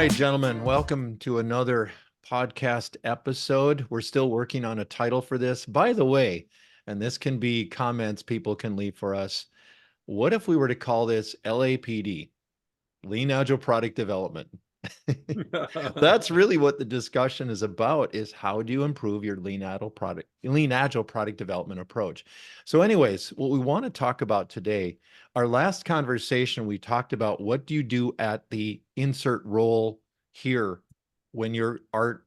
right, gentlemen, welcome to another podcast episode. We're still working on a title for this. By the way, and this can be comments people can leave for us. What if we were to call this LAPD, Lean Agile Product Development? That's really what the discussion is about, is how do you improve your lean agile product development approach. So anyways, what we want to talk about today, our last conversation, we talked about what do you do at the insert role here when your art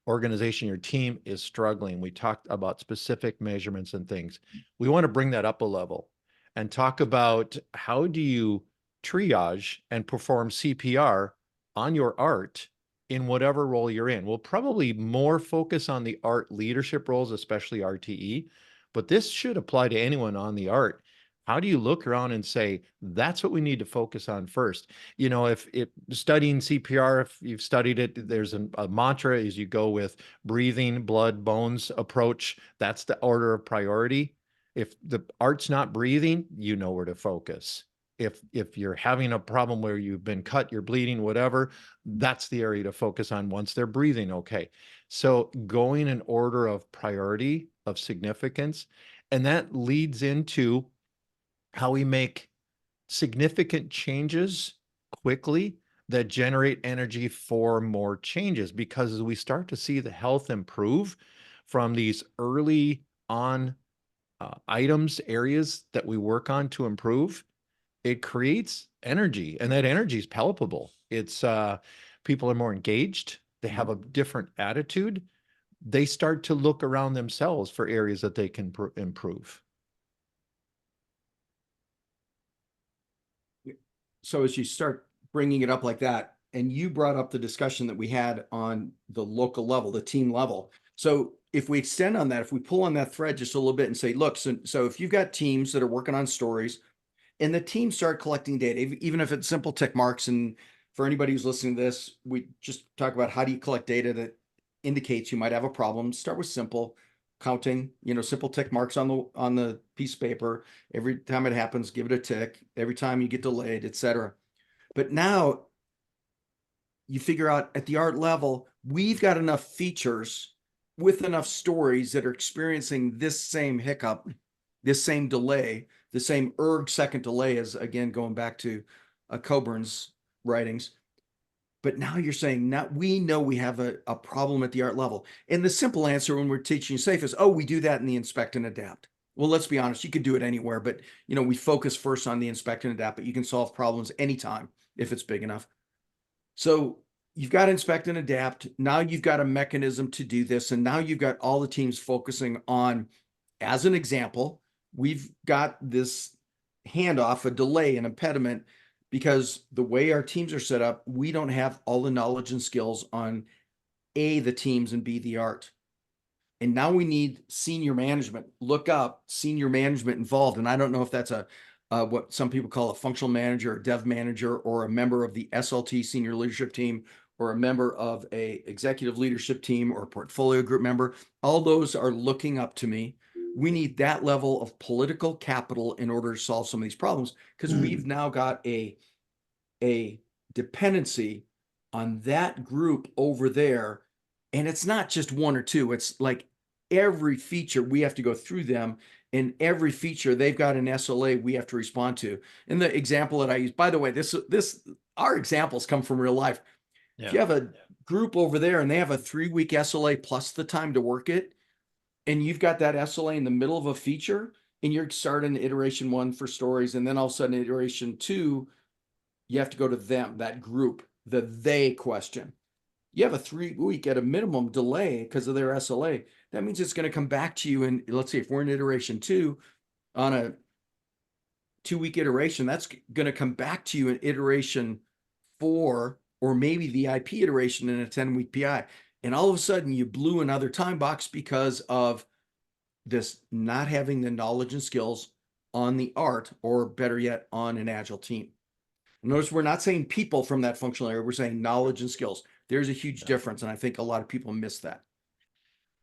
organization, your team is struggling. We talked about specific measurements and things. We want to bring that up a level and talk about how do you triage and perform CPR on your art in whatever role you're in. We'll probably more focus on the art leadership roles, especially RTE, but this should apply to anyone on the art. How do you look around and say, that's what we need to focus on first? You know, if studying CPR, if you've studied it, there's a mantra is you go with breathing, blood, bones approach. That's the order of priority. If the art's not breathing, you know where to focus. If you're having a problem where you've been cut, you're bleeding, whatever, that's the area to focus on once they're breathing okay. So going in order of priority, of significance, and that leads into how we make significant changes quickly that generate energy for more changes. Because as we start to see the health improve from these early on items, areas that we work on to improve, it creates energy, and that energy is palpable. It's people are more engaged. They have a different attitude. They start to look around themselves for areas that they can improve. So as you start bringing it up like that, and you brought up the discussion that we had on the local level, the team level. So if we extend on that, if we pull on that thread just a little bit and say, look, so if you've got teams that are working on stories and the teams start collecting data, even if it's simple tick marks, and for anybody who's listening to this, we just talk about how do you collect data that indicates you might have a problem. Start with simple counting, simple tick marks on the piece of paper. Every time it happens, give it a tick. Every time you get delayed, etc. But now you figure out at the art level, we've got enough features with enough stories that are experiencing this same hiccup, this same delay, the same second delay, as again, going back to Coburn's writings. But now you're saying, now we know we have a problem at the art level. And the simple answer when we're teaching SAFe is, oh, we do that in the inspect and adapt. Well, let's be honest, you could do it anywhere, but we focus first on the inspect and adapt, but you can solve problems anytime if it's big enough. So you've got inspect and adapt. Now you've got a mechanism to do this. And now you've got all the teams focusing on, as an example, we've got this handoff, a delay, an impediment, because the way our teams are set up, we don't have all the knowledge and skills on A, the teams, and B, the art. And now we need senior management. Look up senior management involved. And I don't know if that's what some people call a functional manager, a dev manager, or a member of the SLT senior leadership team, or a member of a executive leadership team, or a portfolio group member. All those are looking up to me. We need that level of political capital in order to solve some of these problems, because we've now got a dependency on that group over there. And it's not just one or two. It's like every feature we have to go through them, and every feature they've got an SLA we have to respond to. And the example that I use, by the way, our examples come from real life. Yeah. If you have a group over there and they have a 3-week SLA plus the time to work it, and you've got that SLA in the middle of a feature, and you're starting iteration 1 for stories, and then all of a sudden iteration 2, you have to go to them, that group, the they question. You have a 3-week at a minimum delay because of their SLA. That means it's going to come back to you. And let's say if we're in iteration 2 on a 2-week iteration, that's going to come back to you in iteration 4, or maybe the IP iteration in a 10-week PI. And all of a sudden you blew another time box because of this not having the knowledge and skills on the art, or better yet, on an agile team. Notice we're not saying people from that functional area, we're saying knowledge and skills. There's a huge difference, and I think a lot of people miss that.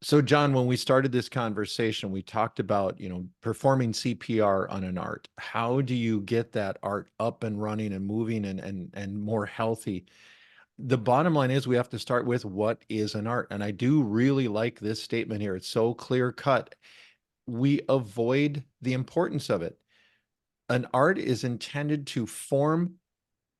So John, when we started this conversation, we talked about, performing CPR on an art. How do you get that art up and running and moving and more healthy? the bottom line is we have to start with what is an art. And I do really like this statement here. It's so clear cut. We avoid the importance of it. An art is intended to form,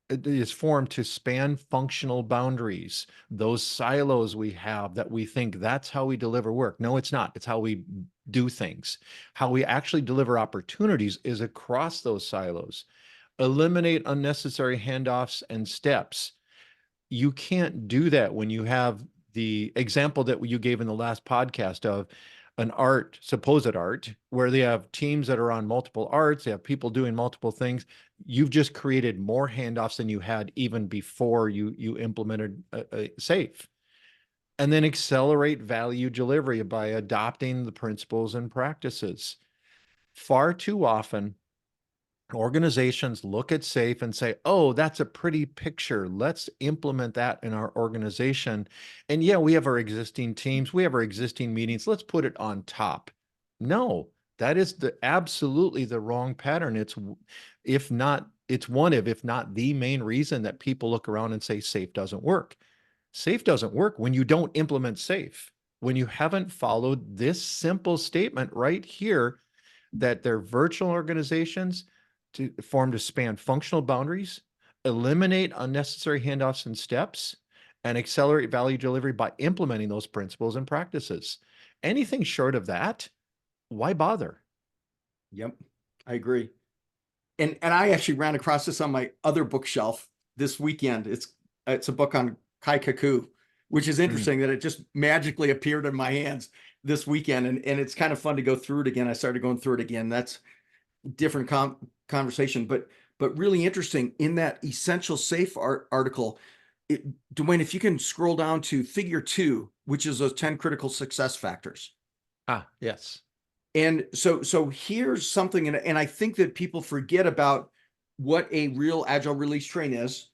it is formed to span functional boundaries, those silos we have that we think that's how we deliver work. No, it's not. It's how we do things. How we actually deliver opportunities is across those silos. Eliminate unnecessary handoffs and steps. You can't do that when you have the example that you gave in the last podcast of an art, supposed art, where they have teams that are on multiple arts, they have people doing multiple things. You've just created more handoffs than you had even before you implemented a SAFe. And then accelerate value delivery by adopting the principles and practices. Far too often, organizations look at SAFe and say, oh, that's a pretty picture. Let's implement that in our organization. And yeah, we have our existing teams, we have our existing meetings. Let's put it on top. No, that is absolutely the wrong pattern. It's one of, if not the main reason that people look around and say SAFe doesn't work. SAFe doesn't work when you don't implement SAFe, when you haven't followed this simple statement right here, that they're virtual organizations formed to span functional boundaries, eliminate unnecessary handoffs and steps, and accelerate value delivery by implementing those principles and practices. Anything short of that, why bother? Yep, I agree. And I actually ran across this on my other bookshelf this weekend. It's a book on kaikaku, which is interesting that it just magically appeared in my hands this weekend. And it's kind of fun to go through it again. I started going through it again. That's different conversation, but really interesting. In that Essential SAFe article, Dwayne, if you can scroll down to figure 2, which is those 10 critical success factors. Yes. And so here's something, and I think that people forget about what a real agile release train is.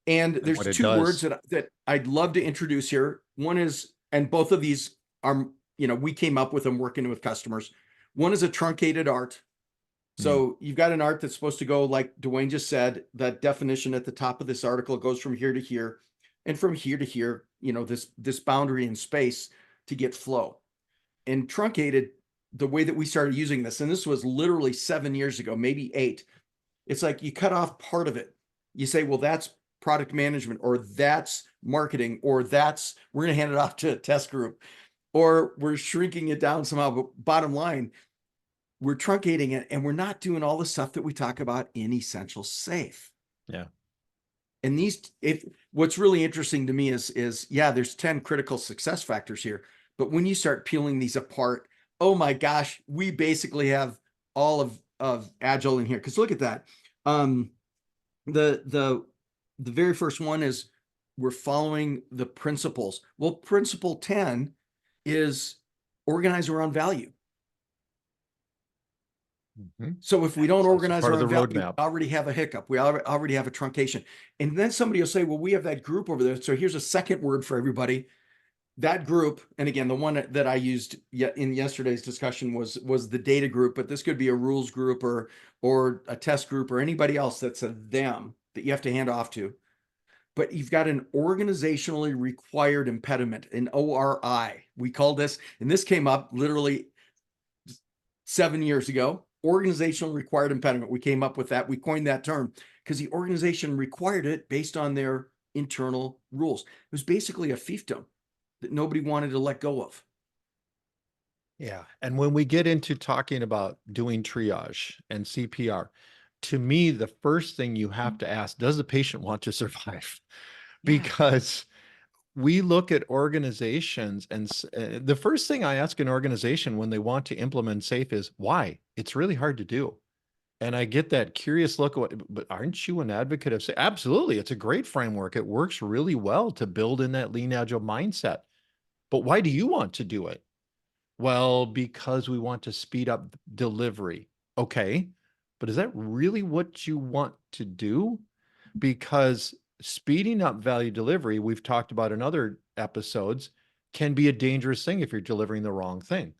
And there's two words that I'd love to introduce here. One is, and both of these are, we came up with them working with customers. One is a truncated art. So you've got an art that's supposed to go, like Dwayne just said, that definition at the top of this article goes from here to here, and from here to here, this boundary in space to get flow. And truncated, the way that we started using this, and this was literally 7 years ago, maybe 8, it's like you cut off part of it. You say, well, that's product management, or that's marketing, or we're going to hand it off to a test group, or we're shrinking it down somehow. But bottom line, we're truncating it, and we're not doing all the stuff that we talk about in Essential SAFe. Yeah. And what's really interesting to me is yeah, there's 10 critical success factors here, but when you start peeling these apart, oh my gosh, we basically have all of Agile in here. Because look at that. The very first one is we're following the principles. Well, principle 10 is organize around value. So if we don't organize around value, we already have a hiccup. We already have a truncation. And then somebody will say, well, we have that group over there. So here's a second word for everybody. That group, and again, the one that I used in yesterday's discussion was the data group, but this could be a rules group or a test group or anybody else that's a them that you have to hand off to. But you've got an organizationally required impediment, an ORI. We call this, and this came up literally 7 years ago. Organizational required impediment. We came up with that. We coined that term because the organization required it based on their internal rules. It was basically a fiefdom that nobody wanted to let go of. Yeah. And when we get into talking about doing triage and CPR, to me, the first thing you have to ask, does the patient want to survive? Because we look at organizations, and the first thing I ask an organization when they want to implement SAFe is why? It's really hard to do. And I get that curious look, but aren't you an advocate of SAFe? Absolutely. It's a great framework. It works really well to build in that lean agile mindset. But why do you want to do it? Well, because we want to speed up delivery. Okay. But is that really what you want to do? Because speeding up value delivery, we've talked about in other episodes, can be a dangerous thing if you're delivering the wrong thing.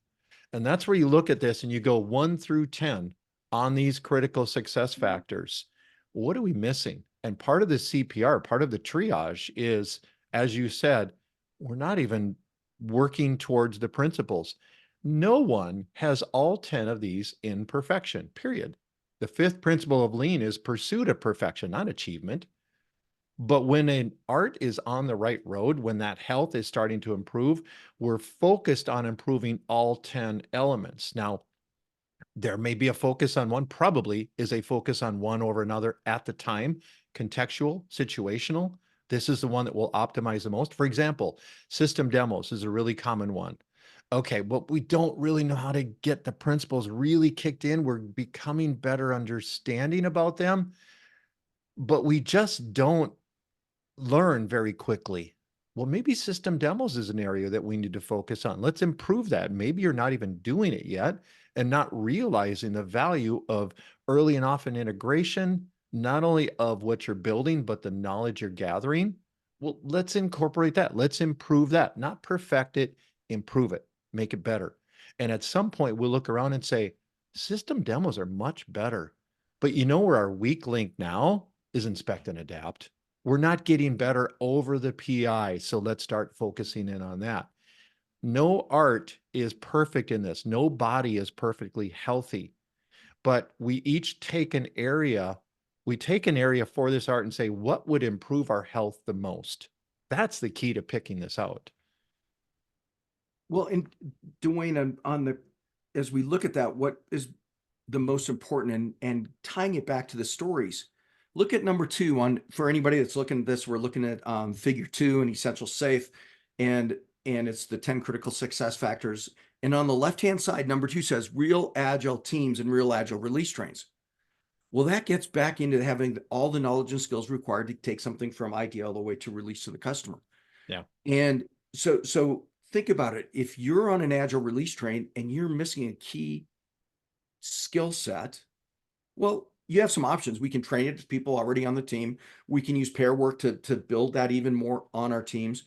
And that's where you look at this and you go 1 through 10 on these critical success factors. What are we missing? And part of the CPR, part of the triage is, as you said, we're not even working towards the principles. No one has all 10 of these in perfection, period. The fifth principle of lean is pursuit of perfection, not achievement. But when an art is on the right road, when that health is starting to improve, we're focused on improving all 10 elements. Now, there may be a focus on one, probably is a focus on one over another at the time, contextual, situational. This is the one that will optimize the most. For example, system demos is a really common one. Okay, but we don't really know how to get the principles really kicked in. We're becoming better understanding about them, but we just don't learn very quickly. Well, maybe system demos is an area that we need to focus on. Let's improve that. Maybe you're not even doing it yet and not realizing the value of early and often integration, not only of what you're building, but the knowledge you're gathering. Well, let's incorporate that. Let's improve that, not perfect it, improve it, make it better. And at some point, we'll look around and say, system demos are much better. But you know where our weak link now is inspect and adapt. We're not getting better over the PI. So let's start focusing in on that. No art is perfect in this. No body is perfectly healthy, but we each take an area. We take an area for this art and say, what would improve our health the most? That's the key to picking this out. Well, and Dwayne, on the, as we look at that, what is the most important, and tying it back to the stories, look at number 2 on, for anybody that's looking at this, we're looking at figure 2 and essential safe, and it's the 10 critical success factors. And on the left-hand side, number 2 says real agile teams and real agile release trains. Well, that gets back into having all the knowledge and skills required to take something from idea all the way to release to the customer. Yeah. And so think about it. If you're on an agile release train and you're missing a key skill set, well, you have some options. We can train it to people already on the team. We can use pair work to build that even more on our teams.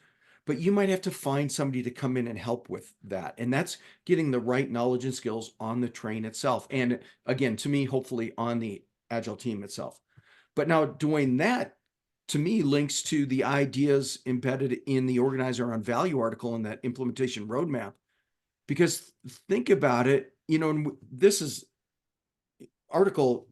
But you might have to find somebody to come in and help with that. And that's getting the right knowledge and skills on the train itself. And again, to me, hopefully on the agile team itself. But now, Dwayne, that to me links to the ideas embedded in the Organizer on Value article and that implementation roadmap. Because think about it, you know, this is article,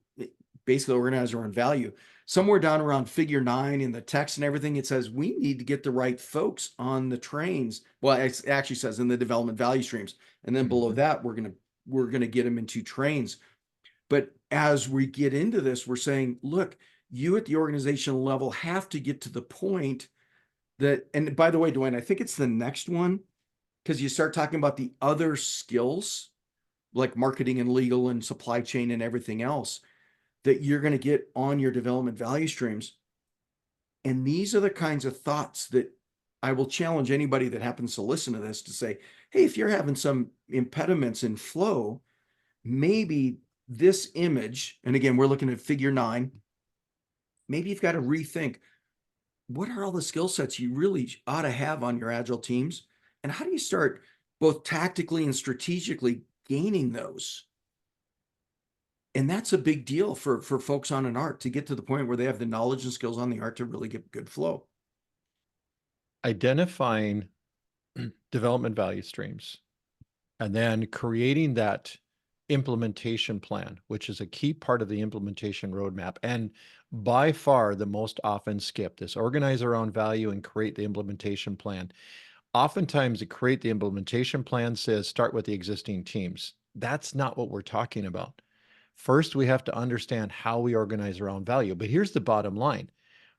basically Organizer on Value, somewhere down around figure 9 in the text and everything, it says we need to get the right folks on the trains. Well, it actually says in the development value streams. And then below that, we're going to get them into trains. But as we get into this, we're saying, look, you at the organizational level have to get to the point that, and by the way, Dwayne, I think it's the next one, because you start talking about the other skills like marketing and legal and supply chain and everything else that you're going to get on your development value streams. And these are the kinds of thoughts that I will challenge anybody that happens to listen to this to say, hey, if you're having some impediments in flow, maybe this image, and again, we're looking at figure 9, maybe you've got to rethink, what are all the skill sets you really ought to have on your agile teams? And how do you start both tactically and strategically gaining those? And that's a big deal for folks on an art to get to the point where they have the knowledge and skills on the art to really get good flow. Identifying development value streams and then creating that implementation plan, which is a key part of the implementation roadmap. And by far the most often skipped, this organize around value and create the implementation plan. Oftentimes the create the implementation plan says start with the existing teams. That's not what we're talking about. First, we have to understand how we organize around value. But here's the bottom line.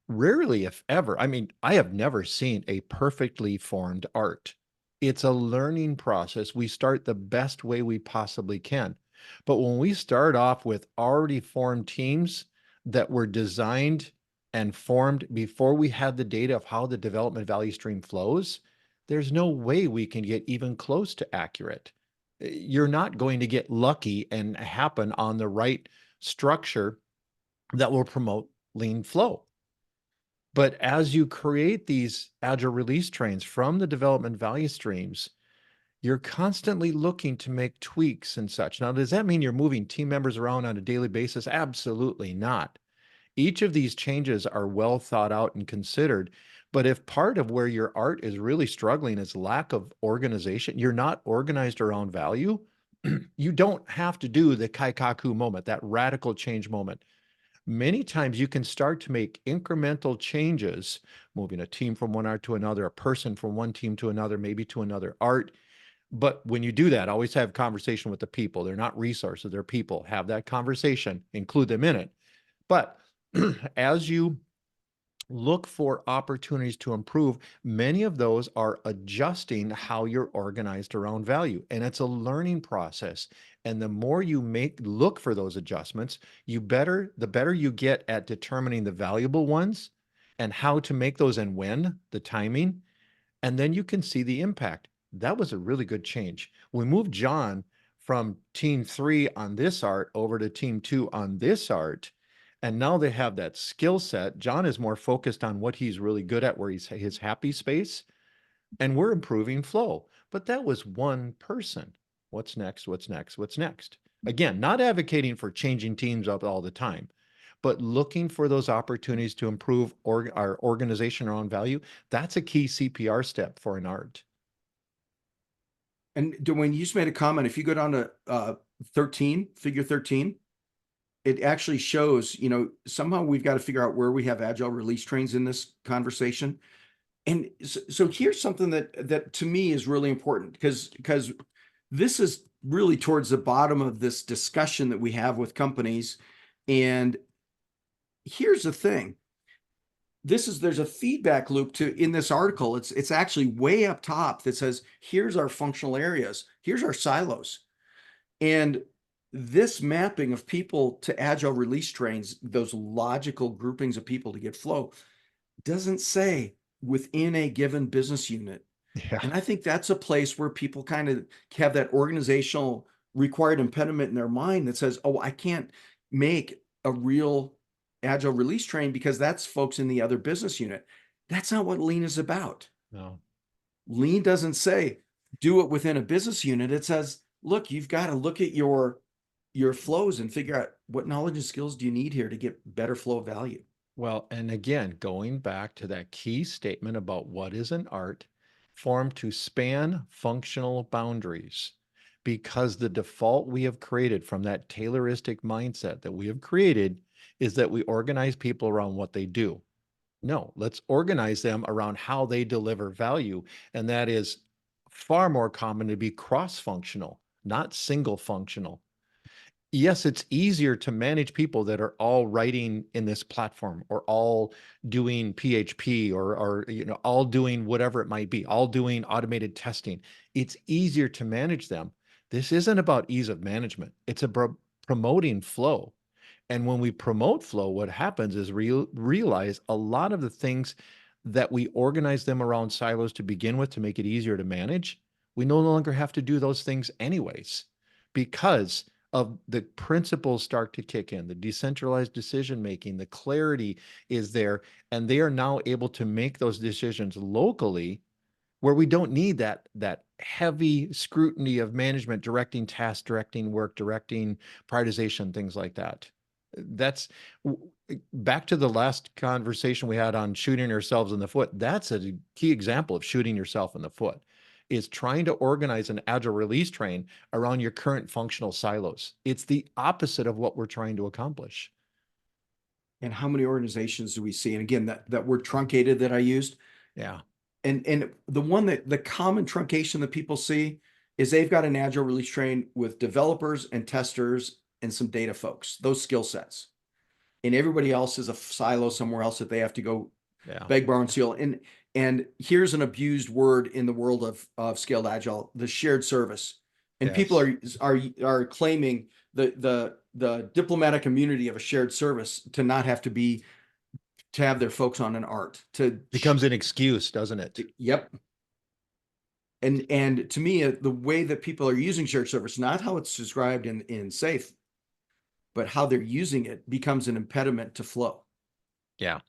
Rarely, if ever, I mean, I have never seen a perfectly formed art. It's a learning process. We start the best way we possibly can. But when we start off with already formed teams that were designed and formed before we had the data of how the development value stream flows, there's no way we can get even close to accurate. You're not going to get lucky and happen on the right structure that will promote lean flow. But as you create these agile release trains from the development value streams, you're constantly looking to make tweaks and such. Now, does that mean you're moving team members around on a daily basis? Absolutely not. Each of these changes are well thought out and considered. But if part of where your art is really struggling is lack of organization, you're not organized around value, you don't have to do the kaikaku moment, that radical change moment. Many times you can start to make incremental changes, moving a team from one art to another, a person from one team to another, maybe to another art. But when you do that, always have conversation with the people. They're not resources, they're people. Have that conversation, include them in it. But as you look for opportunities to improve, many of those are adjusting how you're organized around value. And it's a learning process. And the more you look for those adjustments, the better you get at determining the valuable ones and how to make those and when, the timing, and then you can see the impact. That was a really good change. We moved John from team 3 on this art over to team 2 on this art. And now they have that skill set. John is more focused on what he's really good at, where he's his happy space, and we're improving flow. But that was one person. What's next? What's next? What's next? Again, not advocating for changing teams up all the time, but looking for those opportunities to improve our organization around value. That's a key CPR step for an art. And Dwayne, you just made a comment. If you go down to 13, figure 13, it actually shows, somehow we've got to figure out where we have agile release trains in this conversation. And so here's something that to me is really important, because this is really towards the bottom of this discussion that we have with companies. And here's the thing. There's a feedback loop in this article. It's actually way up top that says, here's our functional areas, here's our silos. And this mapping of people to agile release trains, those logical groupings of people to get flow, doesn't say within a given business unit. Yeah. And I think that's a place where people kind of have that organizational required impediment in their mind that says, oh, I can't make a real agile release train because that's folks in the other business unit. That's not what lean is about. No. Lean doesn't say do it within a business unit. It says, look, you've got to look at your flows and figure out what knowledge and skills do you need here to get better flow of value. Well, and again, going back to that key statement about what is an art, formed to span functional boundaries, because the default we have created from that Tayloristic mindset that we have created is that we organize people around what they do. No, let's organize them around how they deliver value. And that is far more common to be cross-functional, not single functional. Yes, it's easier to manage people that are all writing in this platform or all doing PHP or all doing whatever it might be, all doing automated testing. It's easier to manage them. This isn't about ease of management. It's about promoting flow. And when we promote flow, what happens is realize a lot of the things that we organize them around silos to begin with to make it easier to manage, we no longer have to do those things anyways, because of the principles start to kick in, the decentralized decision making, the clarity is there, and they are now able to make those decisions locally, where we don't need that heavy scrutiny of management directing tasks, directing work, directing prioritization, things like that. That's back to the last conversation we had on shooting ourselves in the foot. That's a key example of shooting yourself in the foot, is trying to organize an agile release train around your current functional silos. It's the opposite of what we're trying to accomplish. And how many organizations do we see? And again, that word truncated that I used. Yeah. And the common truncation that people see is they've got an agile release train with developers and testers and some data folks, those skill sets. And everybody else is a silo somewhere else that they have to go beg, borrow, and steal. And here's an abused word in the world of scaled agile, the shared service. And Yes. people are claiming the diplomatic immunity of a shared service to not have to have their folks on an art. Becomes an excuse, doesn't it? Yep. And to me, the way that people are using shared service, not how it's described in SAFe, but how they're using it, becomes an impediment to flow. Yeah.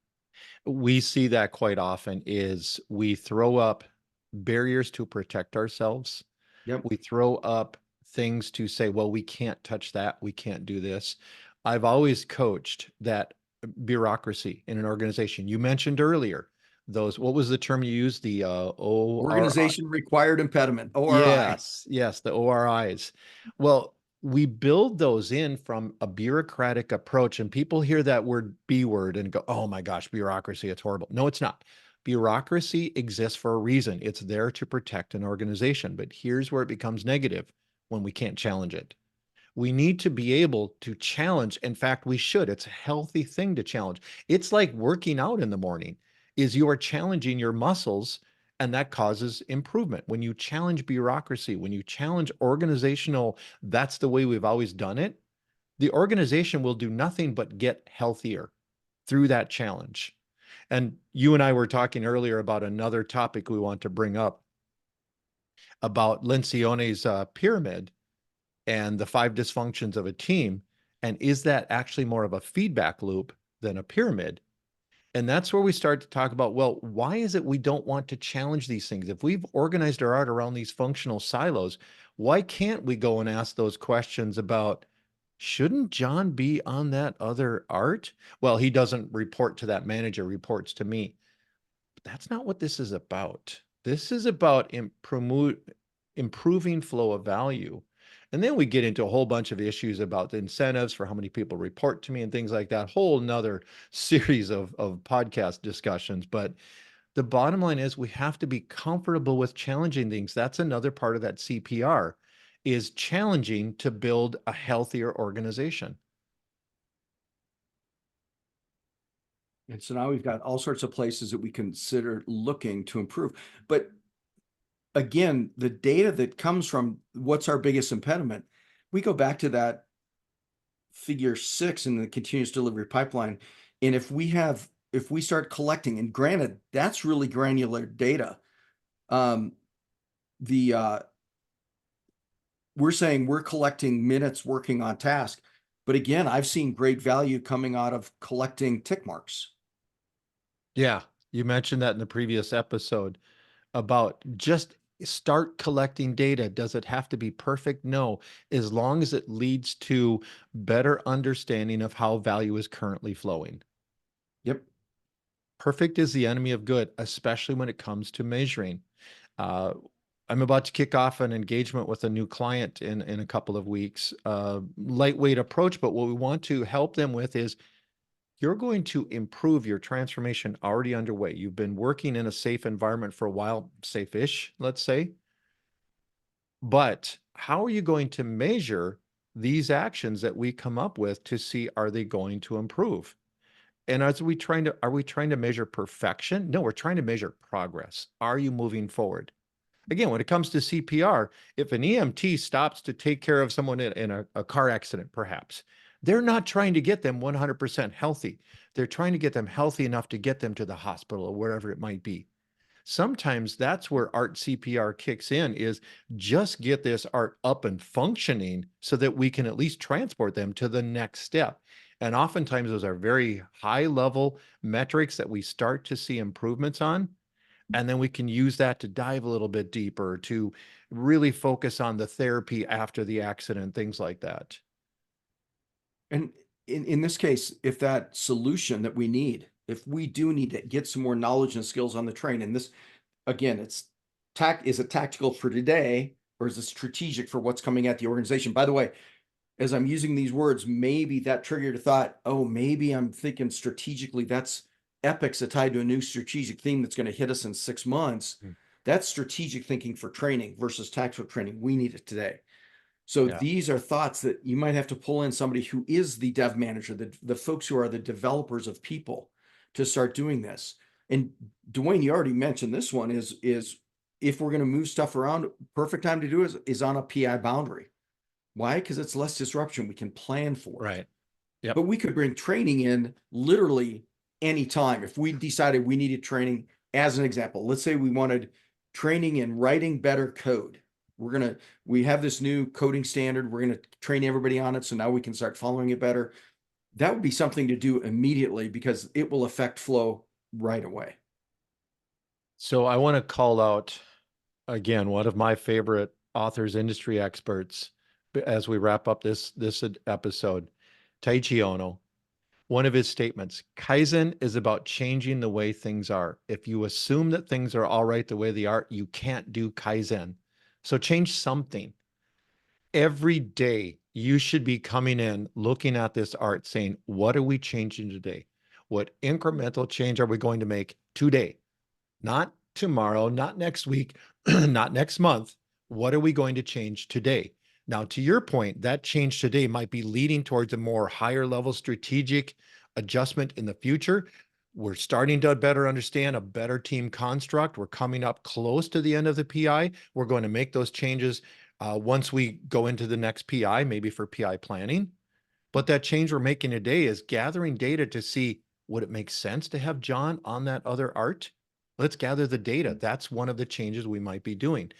We see that quite often is we throw up barriers to protect ourselves. Yep. We throw up things to say, well, we can't touch that. We can't do this. I've always coached that bureaucracy in an organization. You mentioned earlier those, what was the term you used? The ORI. Organization required impediment, ORI. Yes, yes, the ORIs. Well, we build those in from a bureaucratic approach, and people hear that word B word and go, oh my gosh, bureaucracy, it's horrible. No, it's not. Bureaucracy exists for a reason. It's there to protect an organization. But here's where it becomes negative: when we can't challenge it. We need to be able to challenge. In fact, we should. It's a healthy thing to challenge. It's like working out in the morning, is you are challenging your muscles, and that causes improvement. When you challenge bureaucracy, when you challenge organizational, that's the way we've always done it, the organization will do nothing but get healthier through that challenge. And you and I were talking earlier about another topic we want to bring up about Lencioni's pyramid and the 5 dysfunctions of a team. And is that actually more of a feedback loop than a pyramid? And that's where we start to talk about, well, why is it we don't want to challenge these things? If we've organized our art around these functional silos, why can't we go and ask those questions about, shouldn't John be on that other art? Well, he doesn't report to that manager, reports to me. But that's not what this is about. This is about improving flow of value. And then we get into a whole bunch of issues about the incentives for how many people report to me and things like that. Whole nother series of podcast discussions. But the bottom line is we have to be comfortable with challenging things. That's another part of that CPR, is challenging to build a healthier organization. And so now we've got all sorts of places that we consider looking to improve. But again, the data that comes from what's our biggest impediment, we go back to that figure 6 in the continuous delivery pipeline. And if we start collecting, and granted, that's really granular data. We're saying we're collecting minutes working on task. But again, I've seen great value coming out of collecting tick marks. Yeah, you mentioned that in the previous episode about just start collecting data. Does it have to be perfect? No, as long as it leads to better understanding of how value is currently flowing. Yep. Perfect is the enemy of good, especially when it comes to measuring. Uh, I'm about to kick off an engagement with a new client in a couple of weeks. Lightweight approach, but what we want to help them with is, you're going to improve your transformation already underway. You've been working in a safe environment for a while, safe-ish, let's say. But how are you going to measure these actions that we come up with to see, are they going to improve? And are we trying to measure perfection? No, we're trying to measure progress. Are you moving forward? Again, when it comes to CPR, if an EMT stops to take care of someone in a car accident, perhaps, they're not trying to get them 100% healthy. They're trying to get them healthy enough to get them to the hospital or wherever it might be. Sometimes that's where ART CPR kicks in, is just get this ART up and functioning so that we can at least transport them to the next step. And oftentimes those are very high level metrics that we start to see improvements on. And then we can use that to dive a little bit deeper, to really focus on the therapy after the accident, things like that. And in this case, if that solution that we need, if we do need to get some more knowledge and skills on the train, and this, again, is it tactical for today, or is it strategic for what's coming at the organization? By the way, as I'm using these words, maybe that triggered a thought, oh, maybe I'm thinking strategically, that's epics are tied to a new strategic theme that's going to hit us in 6 months. That's strategic thinking for training versus tactical training. We need it today. So Yeah. these are thoughts that you might have to pull in somebody who is the dev manager, the folks who are the developers of people, to start doing this. And Dwayne, you already mentioned this one is if we're going to move stuff around, perfect time to do is on a PI boundary. Why? Because it's less disruption. We can plan for it. Right. Yep. But we could bring training in literally any time. If we decided we needed training, as an example, let's say we wanted training in writing better code. We have this new coding standard. We're going to train everybody on it. So now we can start following it better. That would be something to do immediately because it will affect flow right away. So I want to call out again one of my favorite authors, industry experts, as we wrap up this episode, Taichi Ono. one of his statements. Kaizen is about changing the way things are. If you assume that things are all right the way they are, you can't do Kaizen. So change something. Every day, you should be coming in, looking at this art, saying, what are we changing today? What incremental change are we going to make today? Not tomorrow, not next week, not next month. What are we going to change today? Now, to your point, that change today might be leading towards a more higher level strategic adjustment in the future. We're starting to better understand a better team construct. We're coming up close to the end of the PI. We're going to make those changes once we go into the next PI, maybe for PI planning. But that change we're making today is gathering data to see, would it make sense to have John on that other art? Let's gather the data. That's one of the changes we might be doing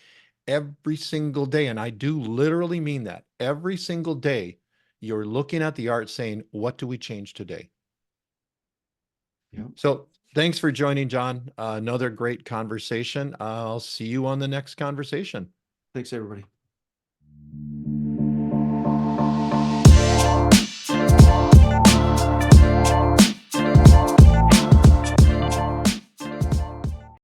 every single day. And I do literally mean that. Every single day, you're looking at the art saying, what do we change today? Yeah. So thanks for joining, John. Another great conversation. I'll see you on the next conversation. Thanks, everybody.